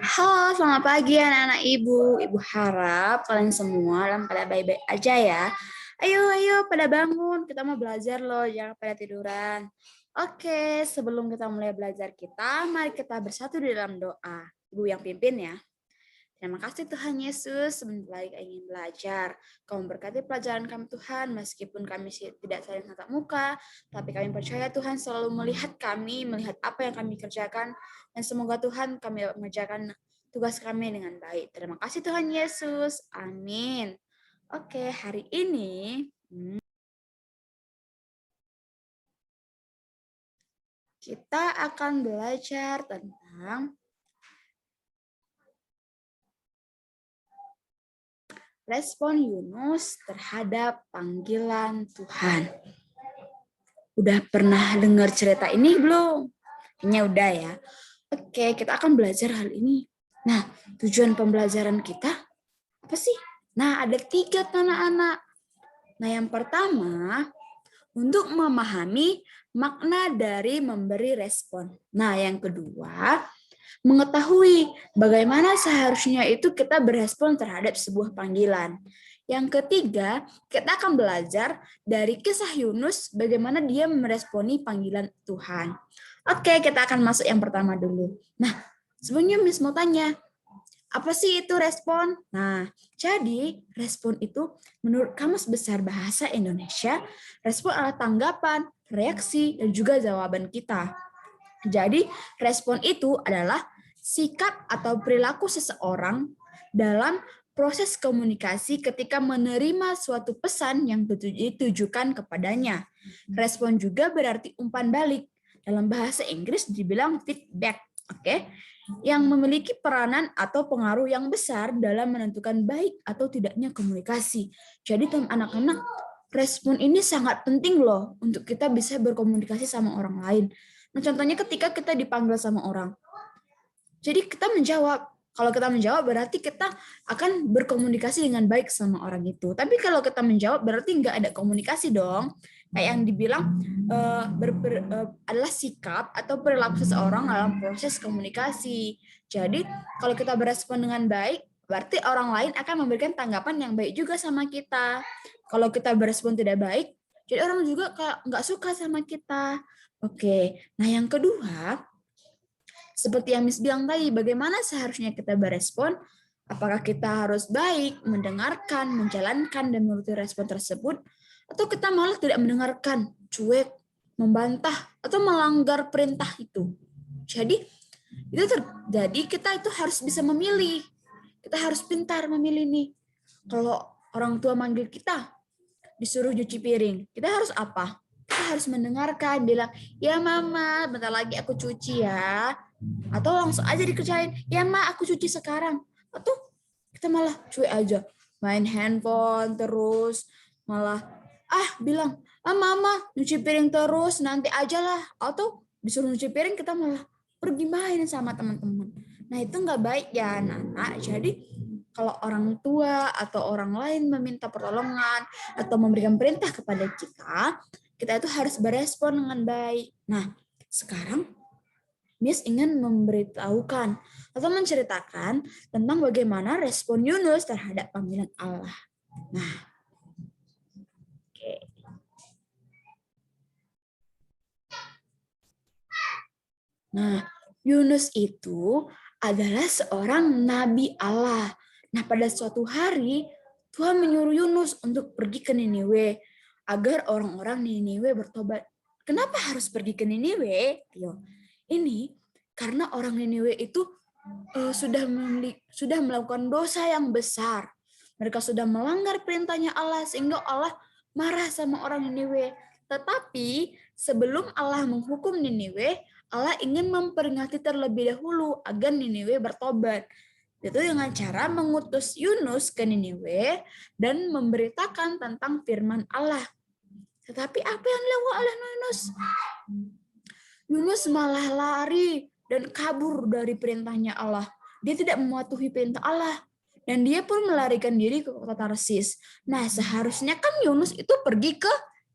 Halo, selamat pagi anak-anak ibu. Ibu harap kalian semua dalam pada baik-baik aja ya. Ayo, pada bangun. Kita mau belajar loh, jangan pada tiduran. Oke, sebelum kita mulai belajar kita, mari kita bersatu di dalam doa. Ibu yang pimpin ya. Terima kasih Tuhan Yesus, sebentar lagi kami ingin belajar. Kau memberkati pelajaran kami Tuhan, meskipun kami tidak saling tatap muka, tapi kami percaya Tuhan selalu melihat kami, melihat apa yang kami kerjakan, dan semoga Tuhan kami dapat mengerjakan tugas kami dengan baik. Terima kasih Tuhan Yesus, amin. Oke, hari ini kita akan belajar tentang respon Yunus terhadap panggilan Tuhan. Udah pernah dengar cerita ini belum? Kayaknya udah ya. Oke, kita akan belajar hal ini. Nah, tujuan pembelajaran kita apa sih? Nah, ada 3 anak-anak. Nah, yang pertama, untuk memahami makna dari memberi respon. Nah, yang kedua, mengetahui bagaimana seharusnya itu kita berespon terhadap sebuah panggilan. Yang ketiga, kita akan belajar dari kisah Yunus bagaimana dia meresponi panggilan Tuhan. Oke, kita akan masuk yang pertama dulu. Nah, sebelumnya Miss mau tanya, apa sih itu respon? Nah, jadi respon itu menurut Kamus Besar Bahasa Indonesia, respon adalah tanggapan, reaksi, dan juga jawaban kita. Jadi, respon itu adalah sikap atau perilaku seseorang dalam proses komunikasi ketika menerima suatu pesan yang ditujukan kepadanya. Respon juga berarti umpan balik. Dalam bahasa Inggris dibilang feedback, oke? Yang memiliki peranan atau pengaruh yang besar dalam menentukan baik atau tidaknya komunikasi. Jadi, anak-anak, respon ini sangat penting loh untuk kita bisa berkomunikasi sama orang lain. Nah, contohnya ketika kita dipanggil sama orang. Jadi kita menjawab. Kalau kita menjawab berarti kita akan berkomunikasi dengan baik sama orang itu. Tapi kalau kita menjawab berarti nggak ada komunikasi dong. Kayak yang dibilang adalah sikap atau perilaku seseorang dalam proses komunikasi. Jadi kalau kita berespon dengan baik, berarti orang lain akan memberikan tanggapan yang baik juga sama kita. Kalau kita berespon tidak baik, jadi orang juga kayak nggak suka sama kita. Oke, nah yang kedua, seperti yang Miss bilang tadi, bagaimana seharusnya kita berespon? Apakah kita harus baik, mendengarkan, menjalankan, dan menuruti respon tersebut? Atau kita malah tidak mendengarkan, cuek, membantah, atau melanggar perintah itu? Jadi, itu terjadi kita itu harus bisa memilih. Kita harus pintar memilih nih. Kalau orang tua manggil kita, disuruh cuci piring, kita harus apa? Kita harus mendengarkan, bilang, ya mama, bentar lagi aku cuci ya. Atau langsung aja dikerjain, ya ma aku cuci sekarang. Atau kita malah cuek aja, main handphone terus, malah bilang, mama nyuci piring terus, nanti aja lah. Atau disuruh nyuci piring kita malah pergi main sama teman-teman. Nah itu nggak baik ya anak-anak. Jadi kalau orang tua atau orang lain meminta pertolongan atau memberikan perintah kepada kita itu harus berespon dengan baik. Nah, sekarang Miss ingin memberitahukan atau menceritakan tentang bagaimana respon Yunus terhadap panggilan Allah. Nah, oke. Nah, Yunus itu adalah seorang nabi Allah. Nah, pada suatu hari Tuhan menyuruh Yunus untuk pergi ke Niniwe agar orang-orang Niniwe bertobat. Kenapa harus pergi ke Niniwe? Ini karena orang Niniwe itu sudah melakukan dosa yang besar. Mereka sudah melanggar perintahnya Allah sehingga Allah marah sama orang Niniwe. Tetapi sebelum Allah menghukum Niniwe, Allah ingin memperingati terlebih dahulu agar Niniwe bertobat. Itu dengan cara mengutus Yunus ke Niniwe dan memberitakan tentang firman Allah. Tetapi apa yang dilakukan oleh Yunus? Yunus malah lari dan kabur dari perintahnya Allah. Dia tidak mematuhi perintah Allah. Dan dia pun melarikan diri ke kota Tarsis. Nah, seharusnya kan Yunus itu pergi ke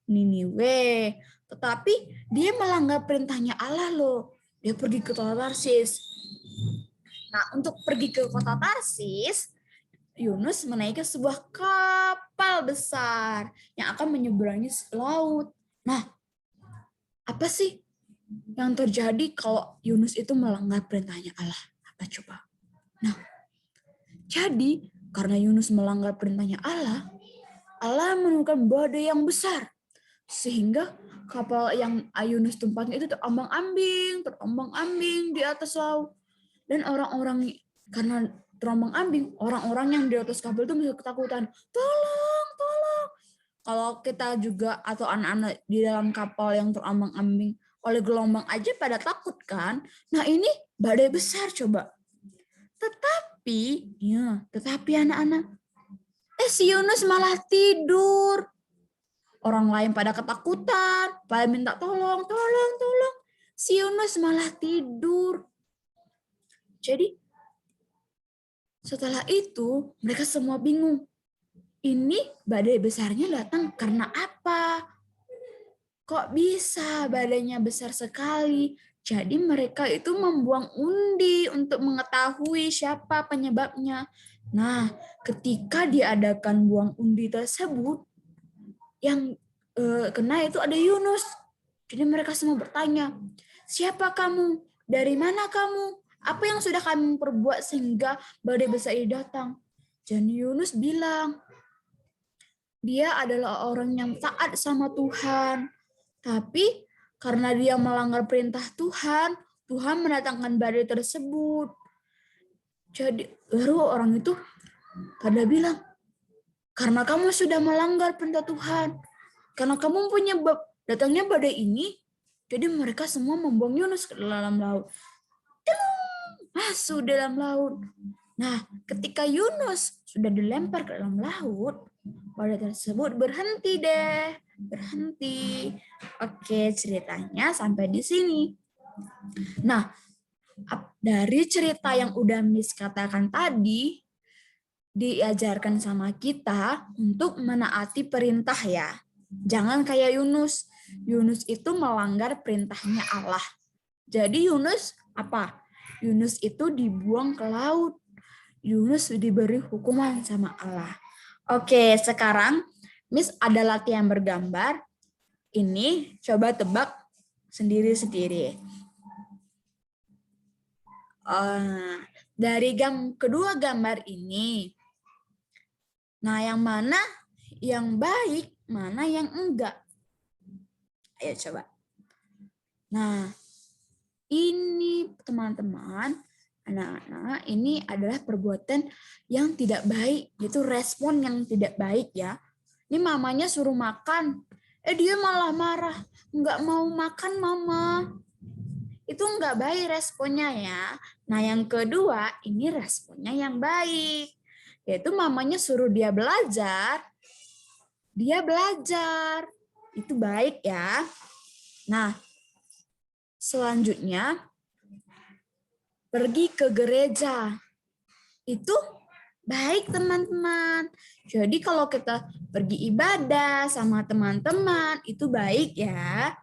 Niniwe. Tetapi dia melanggar perintahnya Allah loh. Dia pergi ke kota Tarsis. Nah, untuk pergi ke kota Tarsis, Yunus menaiki sebuah kapal besar yang akan menyeberangi laut. Nah, apa sih yang terjadi kalau Yunus itu melanggar perintahnya Allah? Apa coba? Nah, jadi karena Yunus melanggar perintahnya Allah, Allah menurunkan badai yang besar sehingga kapal yang Yunus tumpahnya itu terombang-ambing di atas laut. Dan orang-orang karena terombang-ambing, orang-orang yang di atas kapal itu bisa ketakutan. Tolong, tolong. Kalau kita juga atau anak-anak di dalam kapal yang terombang-ambing oleh gelombang aja pada takut kan? Nah, ini badai besar coba. Tetapi anak-anak, si Yunus malah tidur. Orang lain pada ketakutan, pada minta tolong. Si Yunus malah tidur. Jadi setelah itu mereka semua bingung. Ini badai besarnya datang karena apa? Kok bisa badainya besar sekali? Jadi mereka itu membuang undi untuk mengetahui siapa penyebabnya. Nah, ketika diadakan buang undi tersebut, yang kena itu ada Yunus. Jadi mereka semua bertanya, siapa kamu? Dari mana kamu? Apa yang sudah kami perbuat sehingga badai besar ini datang? Dan Yunus bilang, dia adalah orang yang taat sama Tuhan. Tapi karena dia melanggar perintah Tuhan, Tuhan mendatangkan badai tersebut. Jadi baru orang itu pada bilang, karena kamu sudah melanggar perintah Tuhan, karena kamu punya datangnya badai ini, jadi mereka semua membuang Yunus ke dalam laut. Masuk dalam laut. Nah, ketika Yunus sudah dilempar ke dalam laut, badai tersebut berhenti deh. Berhenti. Oke, ceritanya sampai di sini. Nah, dari cerita yang udah Miss katakan tadi, diajarkan sama kita untuk menaati perintah ya. Jangan kayak Yunus. Yunus itu melanggar perintahnya Allah. Jadi Yunus apa? Yunus itu dibuang ke laut. Yunus diberi hukuman sama Allah. Oke, sekarang Miss ada latihan bergambar. Ini coba tebak sendiri-sendiri. Dari kedua gambar ini, nah yang mana yang baik, mana yang enggak? Ayo coba. Nah, ini teman-teman, anak-anak, ini adalah perbuatan yang tidak baik, yaitu respon yang tidak baik ya. Ini mamanya suruh makan, dia malah marah, nggak mau makan mama. Itu nggak baik responnya ya. Nah yang kedua, ini responnya yang baik, yaitu mamanya suruh dia belajar, itu baik ya. Nah, selanjutnya pergi ke gereja. Itu baik teman-teman. Jadi kalau kita pergi ibadah sama teman-teman, itu baik ya.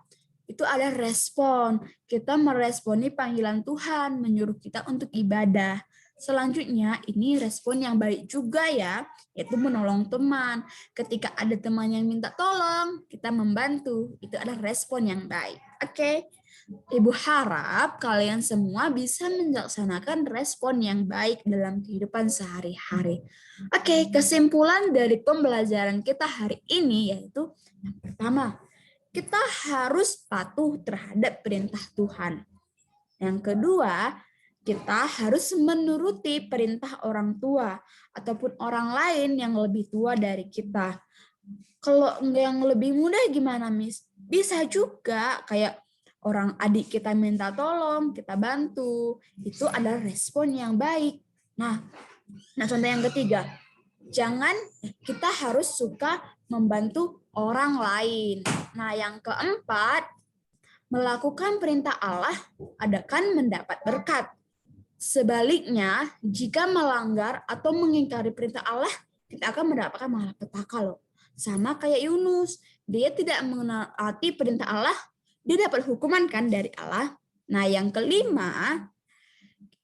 Itu ada respon. Kita meresponi panggilan Tuhan, menyuruh kita untuk ibadah. Selanjutnya, ini respon yang baik juga ya, yaitu menolong teman. Ketika ada teman yang minta tolong, kita membantu. Itu adalah respon yang baik. Oke. Ibu harap kalian semua bisa melaksanakan respon yang baik dalam kehidupan sehari-hari. Oke, kesimpulan dari pembelajaran kita hari ini yaitu yang pertama, kita harus patuh terhadap perintah Tuhan. Yang kedua, kita harus menuruti perintah orang tua ataupun orang lain yang lebih tua dari kita. Kalau yang lebih mudah gimana, Miss? Bisa juga kayak orang adik kita minta tolong, kita bantu. Itu adalah respon yang baik. Nah contoh yang ketiga, kita harus suka membantu orang lain. Nah, yang keempat, melakukan perintah Allah akan mendapat berkat. Sebaliknya, jika melanggar atau mengingkari perintah Allah, kita akan mendapatkan malapetaka loh. Sama kayak Yunus, dia tidak menaati perintah Allah, dia dapat hukuman kan dari Allah. Nah, yang kelima,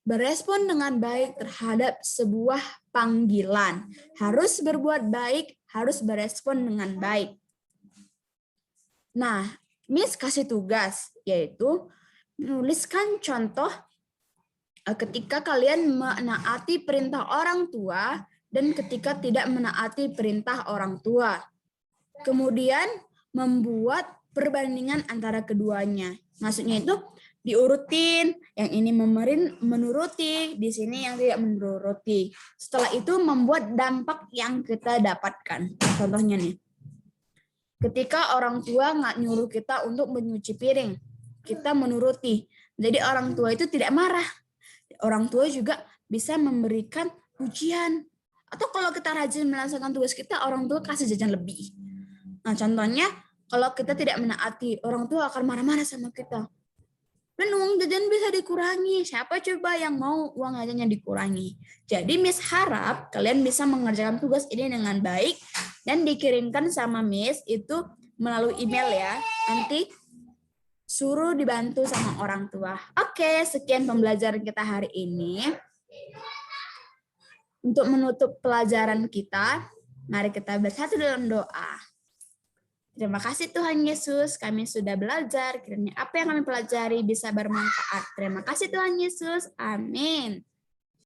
berespon dengan baik terhadap sebuah panggilan. Harus berbuat baik, harus berespon dengan baik. Nah, Miss kasih tugas, yaitu menuliskan contoh ketika kalian menaati perintah orang tua dan ketika tidak menaati perintah orang tua. Kemudian membuat perbandingan antara keduanya. Maksudnya itu diurutin, yang ini menuruti, di sini yang tidak menuruti. Setelah itu membuat dampak yang kita dapatkan. Contohnya nih, ketika orang tua nggak nyuruh kita untuk menyuci piring, kita menuruti. Jadi orang tua itu tidak marah. Orang tua juga bisa memberikan pujian. Atau kalau kita rajin melaksanakan tugas kita, orang tua kasih jajan lebih. Nah, contohnya, kalau kita tidak menaati, orang tua akan marah-marah sama kita. Dan uang jajan bisa dikurangi. Siapa coba yang mau uang jajannya dikurangi? Jadi Miss harap kalian bisa mengerjakan tugas ini dengan baik dan dikirimkan sama Miss itu melalui email ya. Nanti suruh dibantu sama orang tua. Oke, sekian pembelajaran kita hari ini. Untuk menutup pelajaran kita, mari kita bersatu dalam doa. Terima kasih Tuhan Yesus, kami sudah belajar. Kiranya apa yang kami pelajari bisa bermanfaat. Terima kasih Tuhan Yesus. Amin.